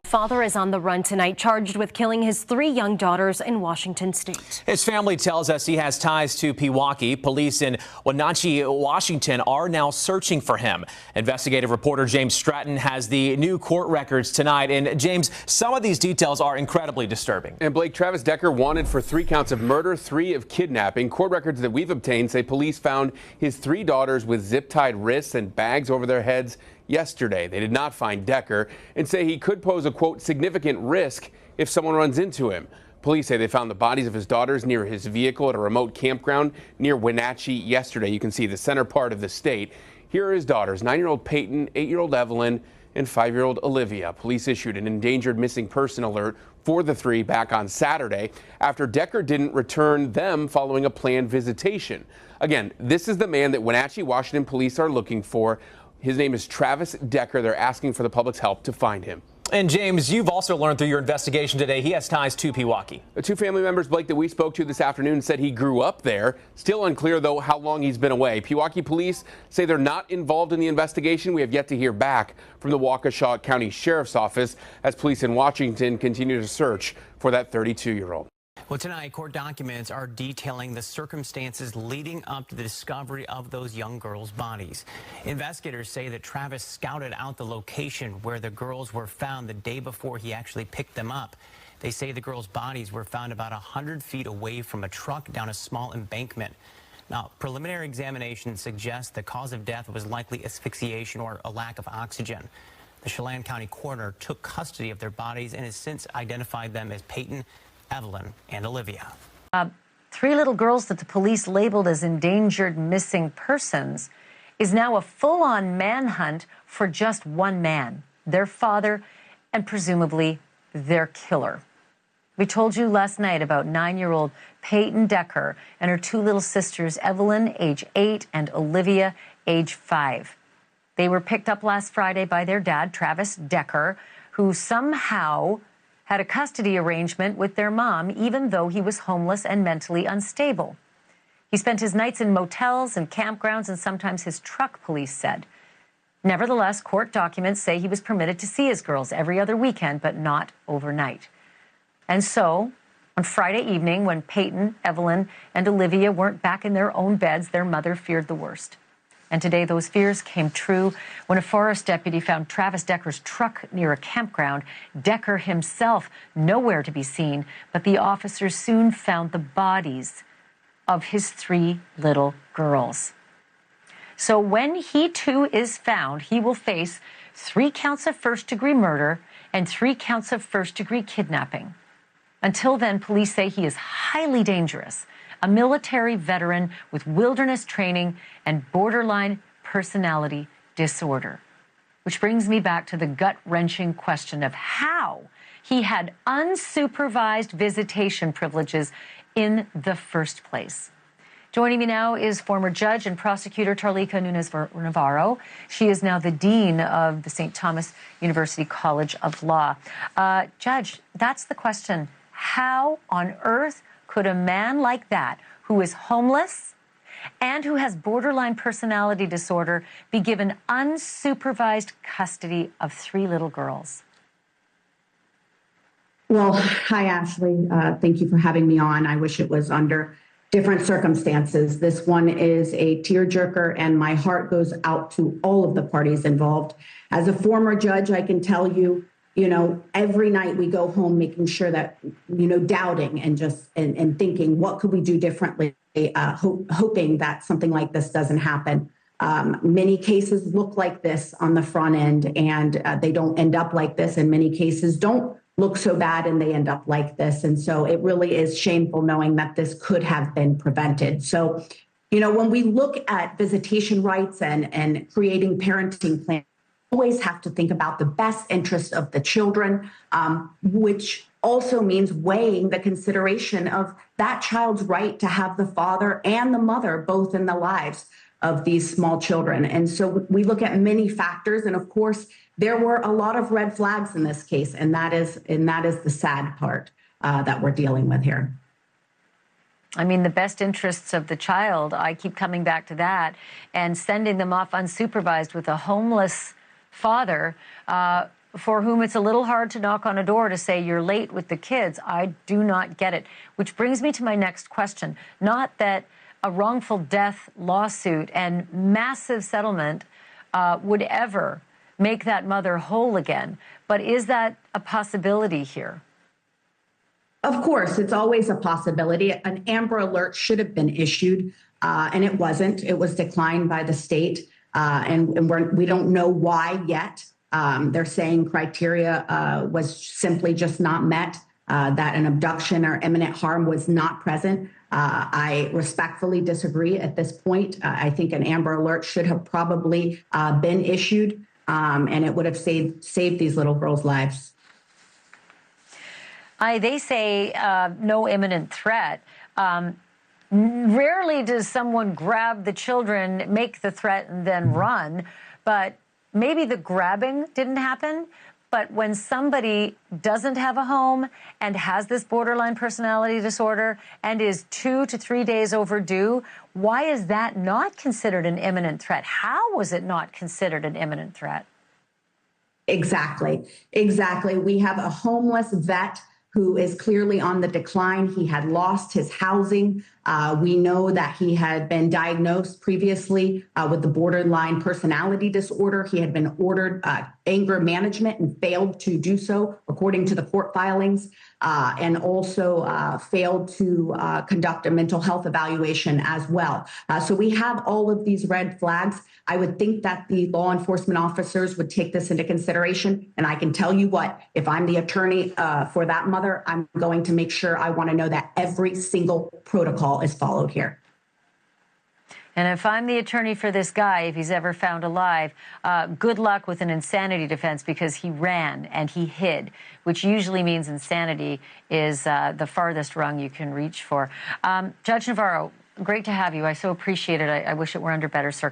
Father is on the run tonight, charged with killing his 3 young daughters in Washington state. His family tells us he has ties to Pewaukee. Police in Wenatchee, Washington are now searching for him. Investigative reporter James Stratton has the new court records tonight. And James, some of these details are incredibly disturbing. And Blake, Travis Decker wanted for 3 counts of murder, 3 of kidnapping. Court records that we've obtained say police found his 3 daughters with zip-tied wrists and bags over their heads yesterday. They did not find Decker and say he could pose a, quote, significant risk if someone runs into him. Police say they found the bodies of his daughters near his vehicle at a remote campground near Wenatchee yesterday. You can see the center part of the state. Here are his daughters, 9-year-old Peyton, 8-year-old Evelyn, and 5-year-old Olivia. Police issued an endangered missing person alert for the 3 back on Saturday after Decker didn't return them following a planned visitation. Again, this is the man that Wenatchee, Washington police are looking for. His name is Travis Decker. They're asking for the public's help to find him. And James, you've also learned through your investigation today he has ties to Pewaukee. The 2 family members, Blake, that we spoke to this afternoon said he grew up there. Still unclear, though, how long he's been away. Pewaukee police say they're not involved in the investigation. We have yet to hear back from the Waukesha County Sheriff's Office as police in Washington continue to search for that 32-year-old. Well, tonight, court documents are detailing the circumstances leading up to the discovery of those young girls' bodies. Investigators say that Travis scouted out the location where the girls were found the day before he actually picked them up. They say the girls' bodies were found about 100 feet away from a truck down a small embankment. Now, preliminary examination suggests the cause of death was likely asphyxiation or a lack of oxygen. The Chelan County coroner took custody of their bodies and has since identified them as Peyton, Evelyn, and Olivia. 3 little girls that the police labeled as endangered missing persons is now a full-on manhunt for just one man, their father, and presumably their killer. We told you last night about 9-year-old Peyton Decker and her 2 little sisters, Evelyn, age 8, and Olivia, age 5. They were picked up last Friday by their dad, Travis Decker, who somehow had a custody arrangement with their mom, even though he was homeless and mentally unstable. He spent his nights in motels and campgrounds and sometimes his truck, police said. Nevertheless, court documents say he was permitted to see his girls every other weekend, but not overnight. And so, on Friday evening, when Peyton, Evelyn, and Olivia weren't back in their own beds, their mother feared the worst. And today those fears came true when a forest deputy found Travis Decker's truck near a campground. Decker himself nowhere to be seen, but the officers soon found the bodies of his 3 little girls. So when he too is found, he will face 3 counts of first-degree murder and 3 counts of first-degree kidnapping. Until then, police say he is highly dangerous, a military veteran with wilderness training and borderline personality disorder. Which brings me back to the gut-wrenching question of how he had unsupervised visitation privileges in the first place. Joining me now is former judge and prosecutor Tarlika Nunes-Navarro. She is now the dean of the St. Thomas University College of Law. Judge, that's the question. How on earth could a man like that, who is homeless and who has borderline personality disorder, be given unsupervised custody of 3 little girls? Well, hi, Ashley. Thank you for having me on. I wish it was under different circumstances. This one is a tearjerker, and my heart goes out to all of the parties involved. As a former judge, I can tell you, every night we go home making sure that, doubting and thinking, what could we do differently, hoping that something like this doesn't happen. Many cases look like this on the front end, and they don't end up like this. And many cases don't look so bad and they end up like this. And so it really is shameful knowing that this could have been prevented. So, when we look at visitation rights and creating parenting plans, always have to think about the best interest of the children, which also means weighing the consideration of that child's right to have the father and the mother both in the lives of these small children. And so we look at many factors. And of course, there were a lot of red flags in this case. And that is the sad part that we're dealing with here. I mean, the best interests of the child, I keep coming back to that, and sending them off unsupervised with a homeless father for whom it's a little hard to knock on a door to say you're late with the kids. I do not get it. Which brings me to my next question. Not that a wrongful death lawsuit and massive settlement would ever make that mother whole again, but is that a possibility here? Of course, it's always a possibility. An Amber Alert should have been issued, and it wasn't. It was declined by the state, and we don't know why yet. They're saying criteria was simply just not met, that an abduction or imminent harm was not present. I respectfully disagree at this point. I think an Amber Alert should have probably been issued, and it would have saved these little girls' lives. They say no imminent threat. Rarely does someone grab the children, make the threat, and then run. But maybe the grabbing didn't happen. But when somebody doesn't have a home and has this borderline personality disorder and is 2 to 3 days overdue, why is that not considered an imminent threat? How was it not considered an imminent threat? Exactly. We have a homeless vet who is clearly on the decline. He had lost his housing. We know that he had been diagnosed previously with the borderline personality disorder. He had been ordered anger management and failed to do so, according to the court filings, and also failed to conduct a mental health evaluation as well. So we have all of these red flags. I would think that the law enforcement officers would take this into consideration. And I can tell you what, if I'm the attorney for that mother, I'm going to make sure I want to know that every single protocol is followed here. And if I'm the attorney for this guy, if he's ever found alive, good luck with an insanity defense, because he ran and he hid, which usually means insanity is the farthest rung you can reach for. Judge Navarro, great to have you. I so appreciate it. I wish it were under better circumstances.